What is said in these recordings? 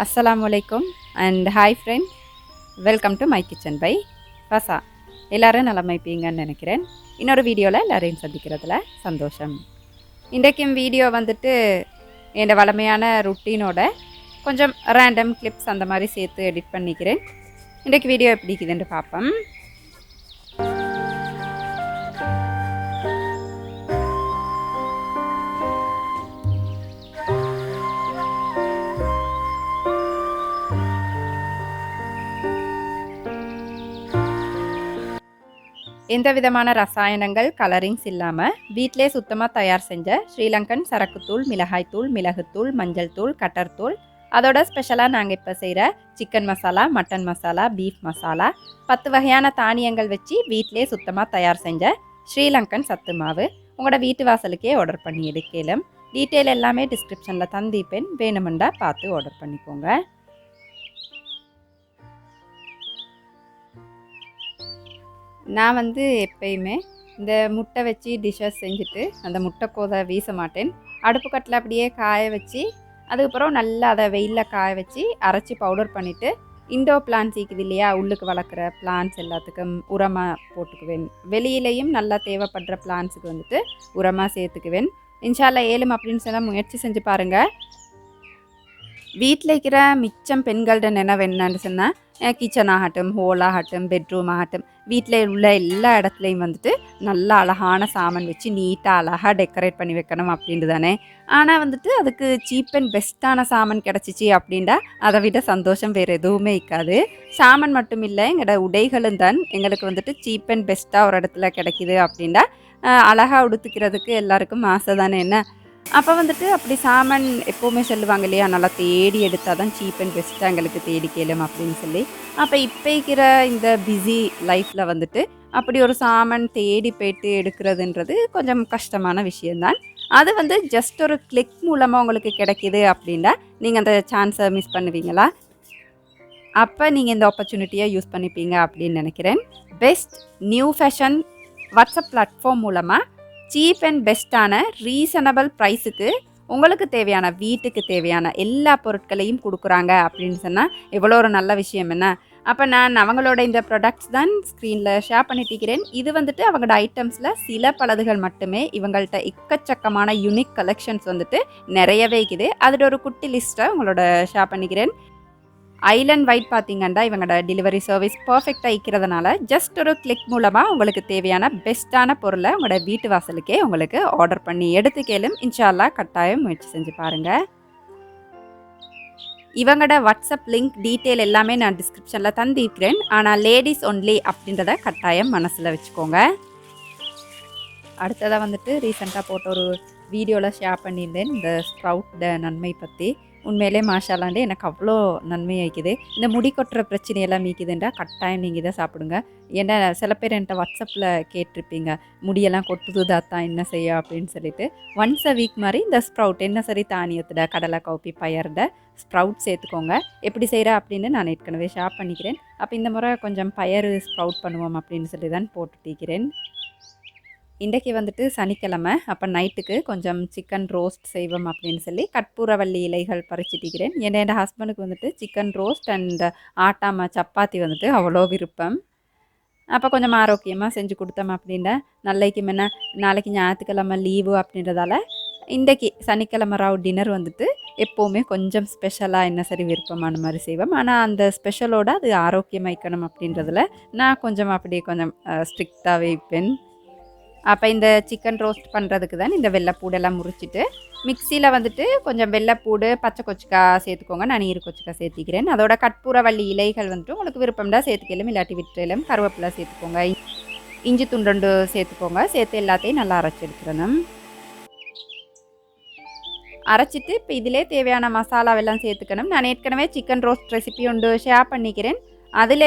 Assalamu alaikum and hi friend. Welcome to my kitchen by Fasa. எல்லாரும் நலமா இருப்பீங்கன்னு நினைக்கிறேன். இன்னொரு வீடியோவில் எல்லாரையும் சந்திக்கிறதுல சந்தோஷம். இன்றைக்கும் வீடியோ வந்துட்டு என்னோட வளமையான ருட்டீனோட கொஞ்சம் ரேண்டம் கிளிப்ஸ் அந்த மாதிரி சேர்த்து எடிட் பண்ணிக்கிறேன். இன்றைக்கு வீடியோ எப்படி இருக்குதுன்னு பார்ப்போம். எந்த விதமான ரசாயனங்கள் கலரிங்ஸ் இல்லாமல் வீட்டிலே சுத்தமாக தயார் செஞ்ச ஸ்ரீலங்கன் சரக்குத்தூள், மிளகாய்த்தூள், மிளகுத்தூள், மஞ்சள் தூள், கட்டர் தூள், அதோட ஸ்பெஷலாக நாங்கள் இப்போ செய்கிற chicken masala, mutton masala, beef masala, 10 வகையான தானியங்கள் வச்சு வீட்டிலே சுத்தமாக தயார் செஞ்ச ஸ்ரீலங்கன் சத்து மாவு உங்களோட வீட்டு வாசலுக்கே ஆர்டர் பண்ணி எடுக்கலாம். டீட்டெயில் எல்லாமே டிஸ்கிரிப்ஷனில் தந்திப்பேன், வேணுமெண்டா பார்த்து ஆர்டர் பண்ணிக்கோங்க. நான் எப்பயுமே இந்த முட்டை வச்சு டிஷ்ஷஸ் செஞ்சுட்டு அந்த முட்டைக்கோதை வீச மாட்டேன். அடுப்பு கட்டில் அப்படியே காய வச்சு அதுக்கப்புறம் நல்லா அதை வெயிலில் காய வச்சு அரைச்சி பவுடர் பண்ணிவிட்டு இண்டோ பிளான்ஸ் இருக்குது இல்லையா, உள்ளுக்கு வளர்க்குற பிளான்ஸ் எல்லாத்துக்கும் உரமாக போட்டுக்குவேன். வெளியிலையும் நல்லா தேவைப்படுற பிளான்ஸுக்கு உரமாக சேர்த்துக்குவேன். இன்ஷால்லா ஏலும் அப்படின்னு சொன்னால் முயற்சி செஞ்சு பாருங்கள். வீட்டில் இருக்கிற மிச்சம் பெண்கள்ட நினைவு என்னன்னு சொன்னால் கிச்சன் ஆகட்டும், ஹோல் ஆகட்டும், பெட்ரூம் ஆகட்டும், வீட்டில் உள்ள எல்லா இடத்துலையும் நல்லா அழகான சாமான் வச்சு நீட்டாக அழகாக டெக்கரேட் பண்ணி வைக்கணும் அப்படின்ட்டு தானே. ஆனால் அதுக்கு சீப் அண்ட் பெஸ்ட்டான சாமான் கிடச்சிச்சு அப்படின்டா அதை விட சந்தோஷம் வேறு எதுவுமே இருக்காது. சாமான் மட்டும் இல்லை, எங்களோட உடைகளும் தான் எங்களுக்கு சீப் அண்ட் பெஸ்ட்டாக ஒரு இடத்துல கிடைக்கிது அப்படின்டா அழகாக உடுத்துக்கிறதுக்கு எல்லாருக்கும் ஆசை தானே என்ன. அப்போ அப்படி சாமான் எப்போவுமே சொல்லுவாங்க இல்லையா, நல்லா தேடி எடுத்தால் தான் சீப் அண்ட் பெஸ்ட்டாக எங்களுக்கு தேடி கேளும் அப்படின்னு சொல்லி. அப்போ இப்போ இருக்கிற இந்த பிஸி லைஃப்பில் அப்படி ஒரு சாமான் தேடி போய்ட்டு எடுக்கிறதுன்றது கொஞ்சம் கஷ்டமான விஷயந்தான். அது ஜஸ்ட் ஒரு கிளிக் மூலமாக உங்களுக்கு கிடைக்கிது அப்படின்னா நீங்கள் அந்த சான்ஸை மிஸ் பண்ணுவீங்களா? அப்போ நீங்கள் இந்த ஆப்பர்ச்சுனிட்டியை யூஸ் பண்ணிப்பீங்க அப்படின்னு நினைக்கிறேன். Best new fashion WhatsApp platform மூலமாக சீப் அண்ட் பெஸ்ட்டான ரீசனபிள் ப்ரைஸுக்கு உங்களுக்கு தேவையான வீட்டுக்கு தேவையான எல்லா பொருட்களையும் கொடுக்குறாங்க அப்படின்னு சொன்னால் எவ்வளோ ஒரு நல்ல விஷயம் என்ன. அப்போ நான் அவங்களோட இந்த ப்ராடக்ட்ஸ் தான் ஸ்க்ரீனில் ஷேர் பண்ணிட்டிருக்கிறேன். இது அவங்களோட ஐட்டம்ஸில் சில பலதுகள் மட்டுமே. இவங்கள்ட்ட எக்கச்சக்கமான யூனிக் கலெக்ஷன்ஸ் நிறையவே இருக்குது. அதில் ஒரு குட்டி லிஸ்ட்டை உங்களோட ஷேர் பண்ணிக்கிறேன். ஐலண்ட் வைட் பார்த்தீங்கன்னா இவங்களோட டெலிவரி சர்வீஸ் பர்ஃபெக்டாக இருக்கிறதுனால ஜஸ்ட் ஒரு கிளிக் மூலமாக உங்களுக்கு தேவையான பெஸ்ட்டான பொருளை உங்களோட வீட்டு வாசலுக்கே உங்களுக்கு ஆர்டர் பண்ணி எடுத்துக்கேலும். இன்ஷால்லா கட்டாயம் முயற்சி செஞ்சு பாருங்கள். இவங்களோட வாட்ஸ்அப் லிங்க் டீட்டெயில் எல்லாமே நான் டிஸ்கிரிப்ஷனில் தந்திருக்கிறேன். ஆனால் லேடிஸ் ஒன்லி அப்படின்றத கட்டாயம் மனசில் வச்சுக்கோங்க. அடுத்ததாக ரீசெண்டாக போட்ட ஒரு வீடியோவில் ஷேர் பண்ணியிருந்தேன் இந்த ஸ்ப்ரவுட் நன்மை பற்றி. உண்மையிலே மாஷாலாண்டே எனக்கு அவ்வளோ நன்மை ஆகிக்குது. இந்த முடி கொட்டுற பிரச்சனையெல்லாம் மீக்குதுன்றா கட்டாயம் நீங்கள் இதை சாப்பிடுங்க. ஏன்னா சில பேர் என்கிட்ட வாட்ஸ்அப்பில் கேட்டிருப்பீங்க, முடியெல்லாம் கொட்டுது தாத்தான் என்ன செய்ய அப்படின்னு சொல்லிட்டு. ஒன்ஸ் அ வீக் மாதிரி இந்த ஸ்ப்ரவுட் என்ன சரி தானியத்தோட கடலை கவுப்பி பயர்ட ஸ்ப்ரவுட் சேர்த்துக்கோங்க. எப்படி செய்கிற அப்படின்னு நான் ஏற்கனவே ஷேர் பண்ணிக்கிறேன். அப்போ இந்த முறை கொஞ்சம் பயறு ஸ்ப்ரவுட் பண்ணுவோம் அப்படின்னு சொல்லி தான் போட்டுட்டிருக்கிறேன். இன்றைக்கி சனிக்கிழமை, அப்போ நைட்டுக்கு கொஞ்சம் சிக்கன் ரோஸ்ட் செய்வோம் அப்படின்னு சொல்லி கற்பூரவள்ளி இலைகள் பறிச்சிட்டிக்கிறேன். என்னோட ஹஸ்பண்டுக்கு சிக்கன் ரோஸ்ட் அண்ட் ஆட்டாமா சப்பாத்தி அவ்வளோ விருப்பம். அப்போ கொஞ்சம் ஆரோக்கியமாக செஞ்சு கொடுத்தோம் அப்படின்னா நாளைக்கு நாளைக்கு ஞாயிற்றுக்கிழமை லீவு அப்படின்றதால இன்றைக்கி சனிக்கிழமை ராவ் டின்னர் எப்போவுமே கொஞ்சம் ஸ்பெஷலாக என்ன சரி விருப்பமான மாதிரி செய்வோம். ஆனால் அந்த ஸ்பெஷலோடு அது ஆரோக்கியமாக இருக்கணும் அப்படின்றதில் நான் கொஞ்சம் அப்படியே கொஞ்சம் ஸ்ட்ரிக்டாகவே வைப்பேன். அப்போ இந்த சிக்கன் ரோஸ்ட் பண்ணுறதுக்கு தான் இந்த வெள்ளைப்பூடெல்லாம் முறிச்சிட்டு மிக்சியில் கொஞ்சம் வெள்ளைப்பூடு, பச்சை கொச்சிக்காய் சேர்த்துக்கோங்க. நான் நீர் கொச்சிக்காய் சேர்த்திக்கிறேன். அதோட கற்பூரவள்ளி இலைகள் உங்களுக்கு விருப்பம்டா சேர்த்துக்கலாம், இல்லாட்டி விட்டுலாம். கருவேப்பிலை சேர்த்துக்கோங்க, இஞ்சி துண்டு சேர்த்துக்கோங்க. சேர்த்து எல்லாத்தையும் நல்லா அரைச்சி எடுத்துடணும். அரைச்சிட்டு இப்போ இதிலே தேவையான மசாலாவெல்லாம் சேர்த்துக்கணும். நான் ஏற்கனவே சிக்கன் ரோஸ்ட் ரெசிபி ஒன்று ஷேர் பண்ணிக்கிறேன். அதிலே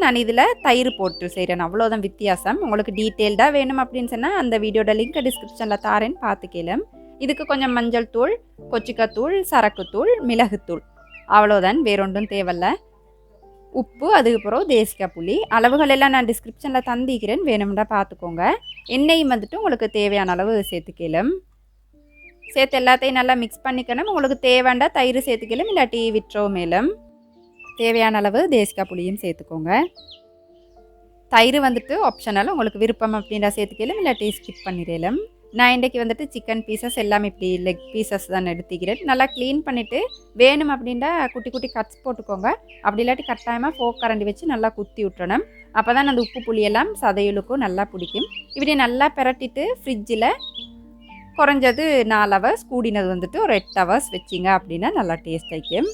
நான் இதில் தயிர் போட்டு செய்கிறேன். அவ்வளோதான் வித்தியாசம். உங்களுக்கு டீட்டெயில்டாக வேணும் அப்படின்னு சொன்னால் அந்த வீடியோட லிங்க்கை டிஸ்கிரிப்ஷனில் தாரேன்னு பார்த்துக்கலாம். இதுக்கு கொஞ்சம் மஞ்சள் தூள், கொச்சிக்காத்தூள், சரக்குத்தூள், மிளகுத்தூள், அவ்வளோதான், வேறொன்றும் தேவையில்ல. உப்பு, அதுக்கப்புறம் தேசிக்காய் புளி. அளவுகள் எல்லாம் நான் டிஸ்கிரிப்ஷனில் தந்திக்கிறேன், வேணும்னா பார்த்துக்கோங்க. எண்ணெயும் உங்களுக்கு தேவையான அளவு சேர்த்துக்கலாம். சேர்த்து எல்லாத்தையும் நல்லா மிக்ஸ் பண்ணிக்கணும். உங்களுக்கு தேவைண்டா தயிர் சேர்த்துக்கலாம், இல்லாட்டி விட்டுறோ மேலும். தேவையான அளவு தேசிக்காய் புளியும் சேர்த்துக்கோங்க. தயிர் வந்துட்டு ஆப்ஷனல், உங்களுக்கு விருப்பம் அப்படின்னா சேர்த்துக்கலாம், இல்லாட்டி ஸ்கிப் பண்ணிடலாம். நான் இன்றைக்கி வந்துட்டு சிக்கன் பீசஸ் எல்லாமே இப்படி லெக் பீசஸ் தான் எடுத்துக்கிறேன். நல்லா க்ளீன் பண்ணிவிட்டு வேணும் அப்படின்னா குட்டி குட்டி கட்ஸ் போட்டுக்கோங்க. அப்படி இல்லாட்டி கட்டாயமாக ஃபோக் கரண்டி வச்சு நல்லா குத்தி விட்டுறணும். அப்போ தான் அந்த உப்பு புளியெல்லாம் சதையுளுக்கும் நல்லா பிடிக்கும். இப்படி நல்லா பிரட்டிட்டு ஃப்ரிட்ஜில் குறைஞ்சது 4 ஹவர்ஸ், கூடினது வந்துட்டு ஒரு 8 ஹவர்ஸ் வச்சிங்க அப்படின்னா நல்லா டேஸ்ட் ஆகிக்கும்.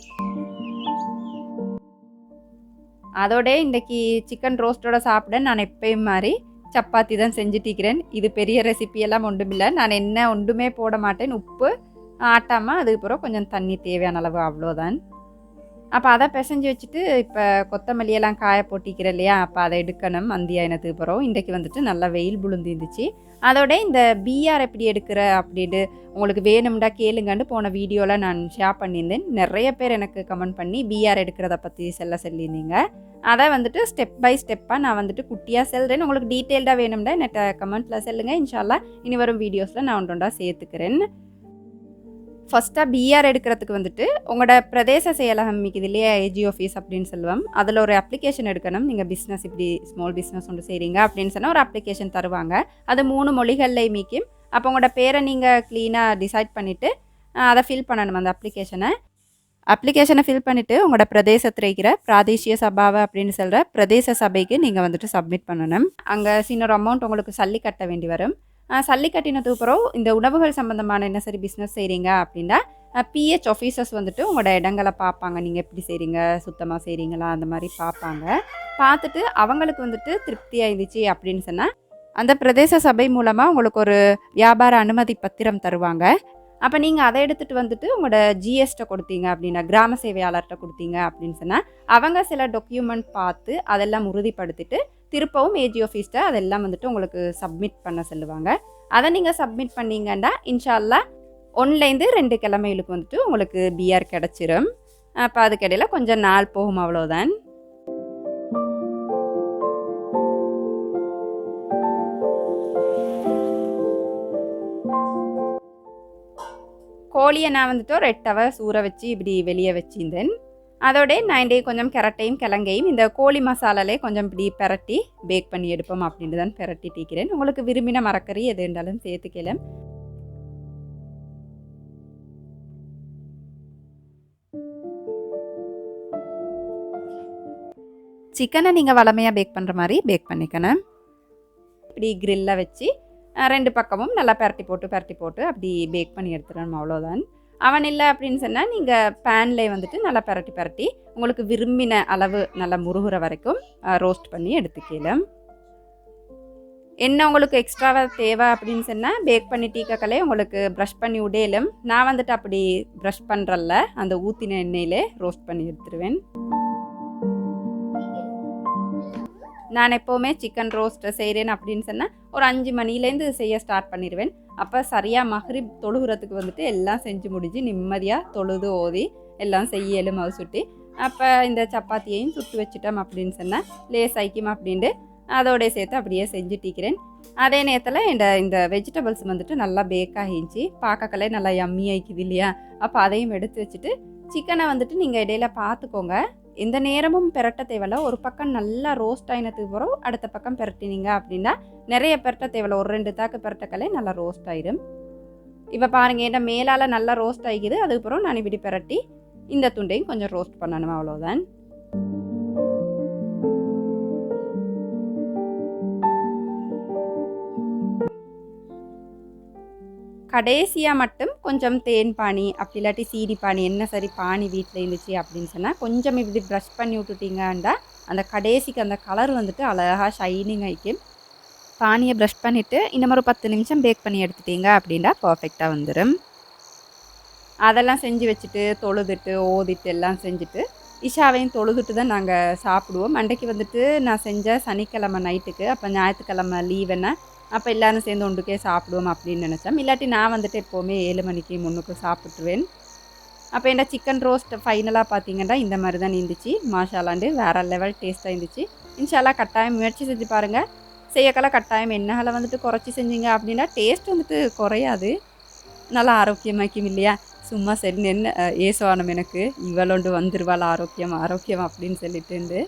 அதோட இன்றைக்கி சிக்கன் ரோஸ்ட்டோட சாப்பிட நான் எப்பயும் மாதிரி சப்பாத்தி தான் செஞ்சுட்டிக்கிறேன். இது பெரிய ரெசிபியெல்லாம் ஒன்றுமில்லை. நான் என்ன ஒன்றுமே போட மாட்டேன். உப்பு ஆட்டாமல் அதுக்கப்புறம் கொஞ்சம் தண்ணி தேவையான அளவு, அவ்வளோதான். அப்போ அதை பிசைஞ்சு வச்சுட்டு இப்போ கொத்தமல்லியெல்லாம் காய போட்டிக்கிறேன் இல்லையா, அப்போ அதை எடுக்கணும். மந்தியாயினத்துக்கு அப்புறம் இன்றைக்கி வந்துட்டு நல்லா வெயில் புழுந்து இருந்துச்சு. அதோட இந்த பிஆர் எப்படி எடுக்கிற அப்படின்ட்டு உங்களுக்கு வேணும்டா கேளுங்கன்னு போன வீடியோவில் நான் ஷேர் பண்ணியிருந்தேன். நிறைய பேர் எனக்கு கமெண்ட் பண்ணி பிஆர் எடுக்கிறத பற்றி சொல்லியிருந்தீங்க. அதை வந்துட்டு ஸ்டெப் பை ஸ்டெப்பாக நான் வந்துட்டு குட்டியாக சொல்கிறேன். உங்களுக்கு டீட்டெயில்டாக வேணும்டா என்னட்ட கமெண்ட்டில் சொல்லுங்கள். இன்ஷால்லா இனி வரும் வீடியோஸில் நான் ஒன்றா சேர்த்துக்கிறேன். ஃபஸ்ட்டாக பிஆர் எடுக்கிறதுக்கு வந்துட்டு உங்களோட பிரதேச செயலகம் மிக்குது இல்லையா, ஏஜி ஆஃபீஸ் அப்படின்னு சொல்லுவோம். அதில் ஒரு அப்ளிகேஷன் எடுக்கணும். நீங்கள் பிஸ்னஸ் இப்படி ஸ்மால் பிஸ்னஸ் ஒன்று செய்கிறீங்க அப்படின்னு சொன்னால் ஒரு அப்ளிகேஷன் தருவாங்க. அது 3 மொழிகள்லேயும் மிக்கும். அப்போ உங்களோட பேரை நீங்கள் க்ளீனாக டிசைட் பண்ணிவிட்டு அதை ஃபில் பண்ணணும். அந்த அப்ளிகேஷனை ஃபில் பண்ணிவிட்டு உங்களோட பிரதேசத்தில் இருக்கிற பிராதேசிய சபாவை அப்படின்னு சொல்கிற பிரதேச சபைக்கு நீங்கள் வந்துட்டு சப்மிட் பண்ணணும். அங்கே சின்ன ஒரு அமௌண்ட் உங்களுக்கு சல்லி கட்ட வேண்டி வரும். சல்லி கட்டினதுக்கு அப்புறம் இந்த உணவுகள் சம்மந்தமான என்ன சரி பிஸ்னஸ் செய்கிறீங்க அப்படின்னா பிஹெச் ஆஃபீஸர்ஸ் வந்துட்டு உங்களோட இடங்களை பார்ப்பாங்க. நீங்கள் எப்படி செய்கிறீங்க, சுத்தமாக செய்கிறீங்களா, அந்த மாதிரி பார்ப்பாங்க. பார்த்துட்டு அவங்களுக்கு வந்துட்டு திருப்தியாக இருந்துச்சு அப்படின்னு சொன்னால் அந்த பிரதேச சபை மூலமாக உங்களுக்கு ஒரு வியாபார அனுமதி பத்திரம் தருவாங்க. அப்போ நீங்கள் அதை எடுத்துகிட்டு வந்துட்டு உங்களோட ஜிஎஸ்ட்டை கொடுத்தீங்க அப்படின்னா, கிராம சேவையாளர்கிட்ட கொடுத்தீங்க அப்படின்னு சொன்னால் அவங்க சில டாக்குமெண்ட் பார்த்து அதெல்லாம் உறுதிப்படுத்திட்டு திருப்பவும் ஏஜி ஆஃபீஸ்ட்டை அதெல்லாம் வந்துட்டு உங்களுக்கு சப்மிட் பண்ண சொல்லுவாங்க. அதை நீங்கள் சப்மிட் பண்ணிங்கன்னா இன்ஷால்லா 1லேருந்து 2 கிழமைகளுக்கு வந்துட்டு உங்களுக்கு பிஆர் கிடச்சிரும். அப்போ அதுக்கிடையில் கொஞ்சம் நாள் போகும், அவ்வளோதான். கோழியை நான் வந்துட்டு ஒரு 8 ஹவர்ஸ் ஊற வச்சு இப்படி வெளியே வச்சிருந்தேன். அதோட நான் கொஞ்சம் கரட்டையும் கிழங்கையும் இந்த கோழி மசாலாலே கொஞ்சம் இப்படி பரட்டி பேக் பண்ணி எடுப்போம் அப்படின்ட்டு தான் பரட்டிட்டிக்கிறேன். உங்களுக்கு விரும்பின மரக்கறி எது இருந்தாலும் சேர்த்துக்கலாம். சிக்கனை நீங்கள் வளமையாக பேக் பண்ணுற மாதிரி பேக் பண்ணிக்கணும். இப்படி கிரில்ல வச்சு 2 பக்கமும் நல்லா பரட்டி போட்டு அப்படி பேக் பண்ணி எடுத்துடணும், அவ்வளோதான். அவன் இல்லை அப்படின்னு சொன்னால் நீங்கள் பேன்லேயே வந்துட்டு நல்லா பரட்டி உங்களுக்கு விரும்பின அளவு நல்லா முருகுற வரைக்கும் ரோஸ்ட் பண்ணி எடுத்துக்கலாம். என்ன உங்களுக்கு எக்ஸ்ட்ராவாக தேவை அப்படின்னு சொன்னால் பேக் பண்ணி டீக்கக்கலே உங்களுக்கு ப்ரஷ் பண்ணி விடலும். நான் வந்துட்டு அப்படி ப்ரஷ் பண்ணுறல்ல, அந்த ஊற்றின எண்ணெயிலே ரோஸ்ட் பண்ணி எடுத்துருவேன். நான் எப்போவுமே சிக்கன் ரோஸ்ட்டை செய்கிறேன் அப்படின்னு சொன்னால் ஒரு 5 மணிலேருந்து செய்ய ஸ்டார்ட் பண்ணிடுவேன். அப்போ சரியாக மஹ்ரிப் தொழுகிறதுக்கு வந்துட்டு எல்லாம் செஞ்சு முடிஞ்சு நிம்மதியாக தொழுது ஓதி எல்லாம் செய்யலும் அது சுட்டி. அப்போ இந்த சப்பாத்தியையும் சுட்டு வச்சுட்டோம் அப்படின்னு சொன்னால் லேஸ் ஐக்கும் அப்படின்ட்டு அதோடய சேர்த்து அப்படியே செஞ்சுட்டிக்கிறேன். அதே நேரத்தில் இந்த வெஜிடபிள்ஸ் வந்துட்டு நல்லா பேக் ஆகிச்சு, பார்க்கக்கலே நல்லா யம்மி ஆகிக்குது இல்லையா. அப்போ அதையும் எடுத்து வச்சுட்டு சிக்கனை வந்துட்டு நீங்கள் இடையில பார்த்துக்கோங்க. எந்த நேரமும் பெரட்ட தேவையில்ல. ஒரு பக்கம் நல்லா ரோஸ்ட் ஆகினதுக்கு அப்புறம் அடுத்த பக்கம் பெரட்டினீங்க அப்படின்னா நிறைய பெரட்ட தேவையில்ல. ஒரு 2 தாக்கு பெரட்டக்கலே நல்லா ரோஸ்ட் ஆகிடும். இப்போ பாருங்கள், என்ன மேலால் நல்லா ரோஸ்ட் ஆகிக்குது. அதுக்கப்புறம் நான் இப்படி பெரட்டி இந்த துண்டையும் கொஞ்சம் ரோஸ்ட் பண்ணணும், அவ்வளோதான். கடைசியாக மட்டும் கொஞ்சம் தேன் பானி அப்படி இல்லாட்டி சீனி பானி என்ன சரி பானி வீட்டில் இருந்துச்சு அப்படின்னு சொன்னால் கொஞ்சம் இப்படி ப்ரஷ் பண்ணி விட்டுட்டிங்கன்னா அந்த கடைசிக்கு அந்த கலர் வந்துட்டு அழகாக ஷைனிங் ஆகிக்கும். பானியை ப்ரஷ் பண்ணிவிட்டு இன்னும் ஒரு 10 நிமிஷம் பேக் பண்ணி எடுத்துட்டிங்க அப்படின்னா பர்ஃபெக்டாக வந்துடும். அதெல்லாம் செஞ்சு வச்சுட்டு தொழுதுட்டு ஓதிட்டு எல்லாம் செஞ்சுட்டு இஷாவையும் தொழுதுட்டு தான் நாங்கள் சாப்பிடுவோம். அன்றைக்கு வந்துட்டு நான் செஞ்ச சனிக்கிழமை நைட்டுக்கு, அப்போ ஞாயிற்றுக்கிழமை லீவுன்னா அப்போ எல்லோரும் சேர்ந்து ஒன்றுக்கே சாப்பிடுவோம் அப்படின்னு நினச்சோம். இல்லாட்டி நான் வந்துட்டு எப்போவுமே 7 மணிக்கு முன்னுக்கு சாப்பிட்டுருவேன். அப்போ என்ன சிக்கன் ரோஸ்ட் ஃபைனலாக பார்த்தீங்கன்னா இந்த மாதிரி தான் இருந்துச்சு. மாஷாலாண்டு வேறு லெவல் டேஸ்ட்டாக இருந்துச்சு. இன்ஷால்லா கட்டாயம் முயற்சி செஞ்சு பாருங்கள். செய்யக்கெல்லாம் கட்டாயம் எண்ணெய்களை வந்துட்டு குறைச்சி செஞ்சீங்க அப்படின்னா டேஸ்ட் வந்துட்டு குறையாது. நல்லா ஆரோக்கியமாக்கும் இல்லையா. சும்மா சரி என்ன ஏசுவானம் எனக்கு இவளோண்டு வந்துருவாள் ஆரோக்கியம் ஆரோக்கியம் அப்படின்னு சொல்லிட்டு.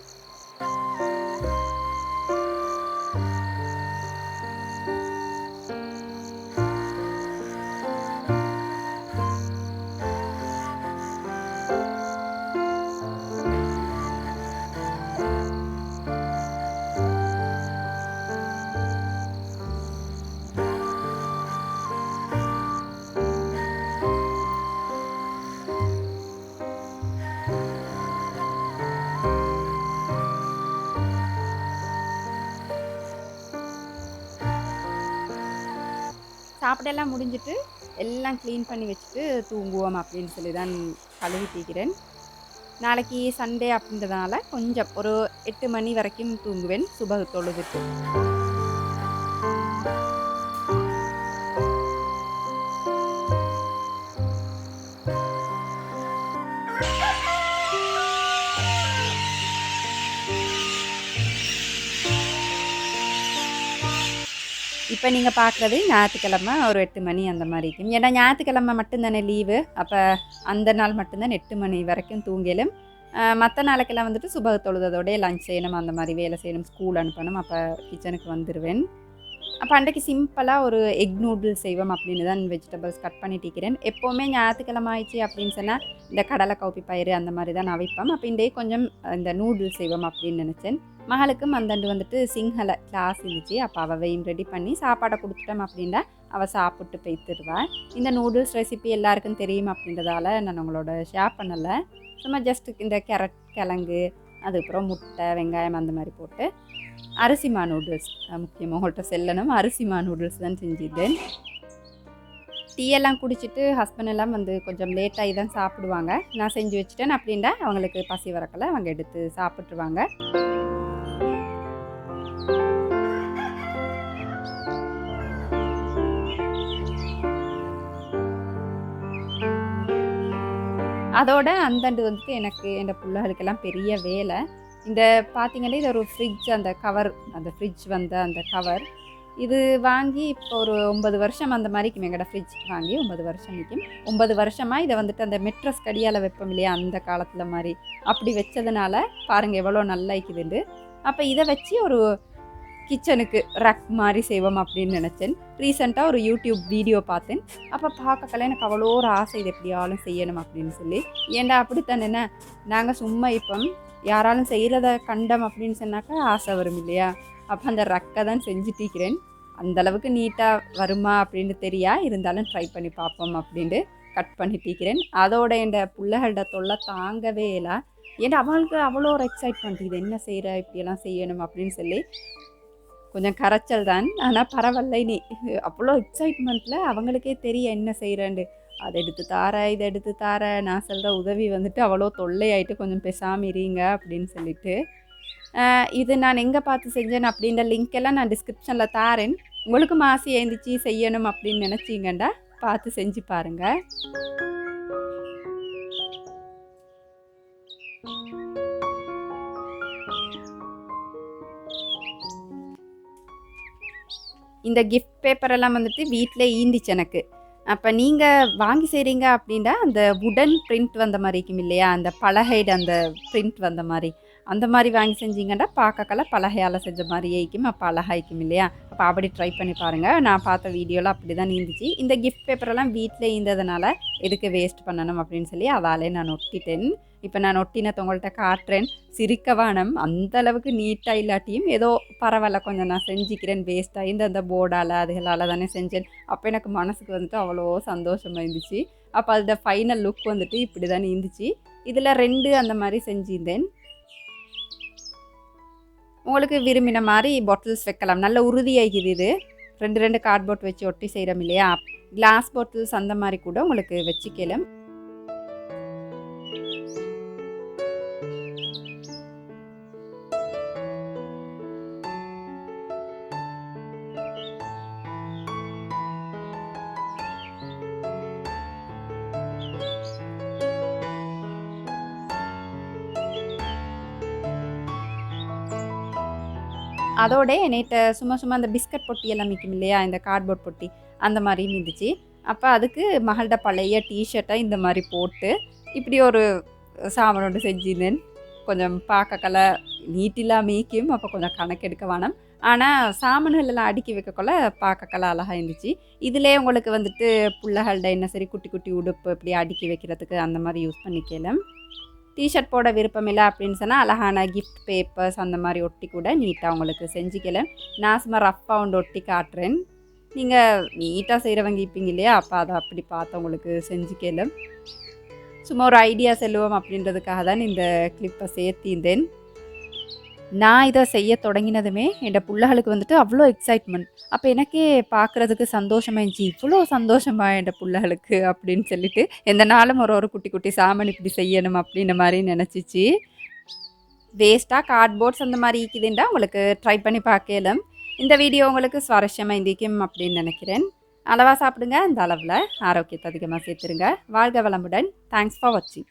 சாப்பிடெல்லாம் முடிஞ்சிட்டு எல்லாம் க்ளீன் பண்ணி வச்சுட்டு தூங்குவோம் அப்படின்னு சொல்லி தான் கழுவி தீக்கிறேன். நாளைக்கு சண்டே அப்படின்றதுனால கொஞ்சம் ஒரு 8 மணி வரைக்கும் தூங்குவேன் சுபஹ் தொழுதுட்டு. இப்போ நீங்கள் பார்க்குறது ஞாயிற்றுக்கிழமை ஒரு 8 மணி அந்த மாதிரி இருக்கும். ஏன்னா ஞாயிற்றுக்கிழமை மட்டும்தானே லீவு. அப்போ அந்த நாள் மட்டும்தான் 8 மணி வரைக்கும் தூங்கிலும். மற்ற நாளைக்கெல்லாம் வந்துட்டு சுபஹ் தொழுதோடய லஞ்ச் செய்யணும், அந்த மாதிரி வேலை செய்யணும், ஸ்கூல் அனுப்பணும். அப்போ கிச்சனுக்கு வந்துடுவேன். அப்போ அன்றைக்கு சிம்பிளாக ஒரு எக் நூடுல்ஸ் செய்வோம் அப்படின்னு தான் வெஜிடபிள்ஸ் கட் பண்ணிட்டிருக்கிறேன். எப்போவுமே ஞாயிற்றுக்கிழமை ஆயிடுச்சு அப்படின்னு சொன்னால் இந்த கடலை கவுப்பி பயிறு அந்த மாதிரி தான் நான் வைப்பேன். அப்போ இன்றைக்கு கொஞ்சம் இந்த நூடுல்ஸ் செய்வோம் அப்படின்னு நினச்சேன். மகளுக்கும் அந்தண்டு வந்துட்டு சிங்கள கிளாஸ் இருந்துச்சு. அப்போ அவளையும் ரெடி பண்ணி சாப்பாடை கொடுத்துட்டோம் அப்படின்னா அவள் சாப்பிட்டு போய்த்துடுவாள். இந்த நூடுல்ஸ் ரெசிபி எல்லாருக்கும் தெரியும் அப்படின்றதால நான் உங்களோட ஷேர் பண்ணலை. சும்மா ஜஸ்ட்டு இந்த கேரட் கிழங்கு அதுக்கப்புறம் முட்டை வெங்காயம் அந்த மாதிரி போட்டு அரிசிமா நூடுல்ஸ் முக்கியமாக உங்கள்கிட்ட செல்லணும். அரிசிமா நூடுல்ஸ் தான் செஞ்சுட்டேன். டீயெல்லாம் குடிச்சிட்டு ஹஸ்பண்ட் எல்லாம் வந்து கொஞ்சம் லேட்டாகி தான் சாப்பிடுவாங்க. நான் செஞ்சு வச்சுட்டேன் அப்படின்னா அவங்களுக்கு பசி வரக்கல அவங்க எடுத்து சாப்பிட்ருவாங்க. அதோட அந்தண்டு வந்துட்டு எனக்கு என் பிள்ளைகளுக்கெல்லாம் பெரிய வேலை. இந்த பார்த்திங்கன்னா இது ஒரு ஃப்ரிட்ஜ், அந்த கவர், அந்த ஃப்ரிட்ஜ் வந்த அந்த கவர் இது வாங்கி இப்போ ஒரு 9 வருஷம் அந்த மாதிரிக்கும். எங்கள்ட ஃப்ரிட்ஜ் வாங்கி 9 வருஷம் நிற்கும். 9 வருஷமாக இதை வந்துட்டு அந்த மெட்ரஸ் கடியால் வைப்போம் இல்லையா அந்த காலத்தில் மாதிரி அப்படி வச்சதுனால பாருங்கள் எவ்வளோ நல்லா இருக்குதுண்டு. அப்போ இதை வச்சு ஒரு கிச்சனுக்கு ரக் மாதிரி செய்வோம் அப்படின்னு நினச்சேன். ரீசெண்டாக ஒரு யூடியூப் வீடியோ பார்த்தேன். அப்போ பார்க்கல எனக்கு அவ்வளோ ஒரு ஆசை இது எப்படியாலும் செய்யணும் அப்படின்னு சொல்லி. ஏண்டா அப்படித்தான் என்ன நாங்கள் சும்மா இப்போ யாராலும் செய்கிறத கண்டம் அப்படின்னு சொன்னாக்கா ஆசை வரும் இல்லையா. அப்போ அந்த ரக்கை தான் செஞ்சுட்டிருக்கிறேன். அந்தளவுக்கு நீட்டாக வருமா அப்படின்னு தெரியா, இருந்தாலும் ட்ரை பண்ணி பார்ப்போம் அப்படின்ட்டு கட் பண்ணிட்டிருக்கிறேன். அதோட என் பிள்ளைகளோட தொல்லை தாங்கவே இல்லை. ஏன்னா அவளுக்கு அவ்வளோ ஒரு எக்ஸைட்மெண்ட், இது என்ன செய்கிற இப்படியெல்லாம் செய்யணும் அப்படின்னு சொல்லி. கொஞ்சம் கரைச்சல் தான், ஆனால் பரவாயில்ல. நீ அவ்வளோ எக்ஸைட்மெண்ட்டில் அவங்களுக்கே தெரியும் என்ன செய்கிறேன்ட்டு. அதை எடுத்து தார இதை எடுத்து தார நான் சொல்கிற உதவி வந்துட்டு அவ்வளோ தொல்லையாயிட்டு கொஞ்சம் பேசாமல் இருங்க அப்படின்னு சொல்லிட்டு. இது நான் எங்கே பார்த்து செஞ்சேன் அப்படின்ற லிங்க் எல்லாம் நான் டிஸ்கிரிப்ஷனில் தாரேன். உங்களுக்கும் ஆசை எழுந்திரிச்சி செய்யணும் அப்படின்னு நினச்சிங்கண்டா பார்த்து செஞ்சு பாருங்கள். இந்த கிஃப்ட் பேப்பரெல்லாம் வந்துட்டு வீட்டில் ஈந்துச்சு எனக்கு. அப்போ நீங்கள் வாங்கி செய்கிறீங்க அப்படின்னா அந்த வுடன் பிரிண்ட் வந்த மாதிரி இருக்கும் இல்லையா, அந்த பலகைடு அந்த பிரிண்ட் வந்த மாதிரி அந்த மாதிரி வாங்கி செஞ்சிங்கன்னா பார்க்கக்கல பலகையால் செஞ்ச மாதிரியே இருக்கும். அப்போ அழகாய்க்கும் இல்லையா. அப்போ அப்படி ட்ரை பண்ணி பாருங்கள். நான் பார்த்த வீடியோவில் அப்படி தான் இருந்துச்சு. இந்த கிஃப்ட் பேப்பரெல்லாம் வீட்டில் இருந்ததுனால எதுக்கு வேஸ்ட் பண்ணணும் அப்படின்னு சொல்லி அதாலே நான் ஒட்டிட்டேன். இப்போ நான் ஒட்டினத்தை உங்கள்கிட்ட காட்டுறேன். சிரிக்கவானம் அந்த அளவுக்கு நீட்டாக இல்லாட்டியும் ஏதோ பரவாயில்ல கொஞ்சம் நான் செஞ்சுக்கிறேன். வேஸ்ட்டாக இந்த போர்டால் அதுகளால் தானே செஞ்சேன். அப்போ எனக்கு மனசுக்கு வந்துட்டு அவ்வளோ சந்தோஷமாக இருந்துச்சு. அப்போ அதோட ஃபைனல் லுக் வந்துட்டு இப்படி தானே இருந்துச்சு. இதில் 2 அந்த மாதிரி செஞ்சிருந்தேன். உங்களுக்கு விரும்பின மாதிரி பாட்டில்ஸ் வைக்கலாம். நல்ல உறுதியாகிது. இது 2 கார்ட்போர்ட் வச்சு ஒட்டி செய்கிறோம் இல்லையா, கிளாஸ் பாட்டில்ஸ் அந்த மாதிரி கூட உங்களுக்கு வச்சுக்கலாம். அதோட நேற்று சும்மா அந்த பிஸ்கட் பொட்டி எல்லாம் மிக்கும் இல்லையா, இந்த கார்ட்போர்ட் பொட்டி அந்த மாதிரியும் இருந்துச்சு. அப்போ அதுக்கு மகள்கிட்ட பழைய டிஷர்ட்டை இந்த மாதிரி போட்டு இப்படி ஒரு சாமான் ஒன்று செஞ்சிருந்தேன். கொஞ்சம் பார்க்கல நீட்டிலாம் மீக்கும், அப்போ கொஞ்சம் கணக்கு எடுக்க வேணாம். ஆனால் சாமான்கள் எல்லாம் அடுக்கி வைக்கக்குள்ள பார்க்கல அழகாக இருந்துச்சு. இதிலே உங்களுக்கு வந்துட்டு புள்ளைகள்ட என்ன சரி குட்டி குட்டி உடுப்பு இப்படி அடுக்கி வைக்கிறதுக்கு அந்த மாதிரி யூஸ் பண்ணிக்கலாம். டிஷர்ட் போட விருப்பம் இல்லை அப்படின்னு சொன்னால் அழகான கிஃப்ட் பேப்பர்ஸ் அந்த மாதிரி ஒட்டி கூட நீட்டாக உங்களுக்கு செஞ்சுக்கலாம். நான் சும்மா ரஃப்பாக ஒன்று ஒட்டி காட்டுறேன். நீங்கள் நீட்டாக செய்கிறவங்க இருப்பீங்க இல்லையா, அப்போ அதை அப்படி பார்த்து உங்களுக்கு செஞ்சுக்கலாம். சும்மா ஒரு ஐடியா செல்லுவோம் அப்படின்றதுக்காக தான் இந்த கிளிப்பை சேர்த்திந்தேன். நான் இதை செய்ய தொடங்கினதுமே என் பிள்ளைகளுக்கு வந்துட்டு அவ்வளோ எக்ஸைட்மெண்ட். அப்போ எனக்கே பார்க்குறதுக்கு சந்தோஷமாக இருந்துச்சு, இவ்வளோ சந்தோஷமா என் பிள்ளைகளுக்கு அப்படின்னு சொல்லிட்டு எந்த நாளும் ஒரு குட்டி குட்டி சாமான் இப்படி செய்யணும் அப்படின்ற மாதிரி நினச்சிச்சு. வேஸ்ட்டாக கார்ட்போர்ட்ஸ் அந்த மாதிரி இருக்குதுண்டா உங்களுக்கு ட்ரை பண்ணி பார்க்கலாம். இந்த வீடியோ உங்களுக்கு சுவாரஸ்யமாக இருந்திக்கும் அப்படின்னு நினைக்கிறேன். அளவாக சாப்பிடுங்க, இந்த அளவில் ஆரோக்கியத்தை அதிகமாக சேர்த்துருங்க. வாழ்க வளமுடன். தேங்க்ஸ் ஃபார் வாட்சிங்.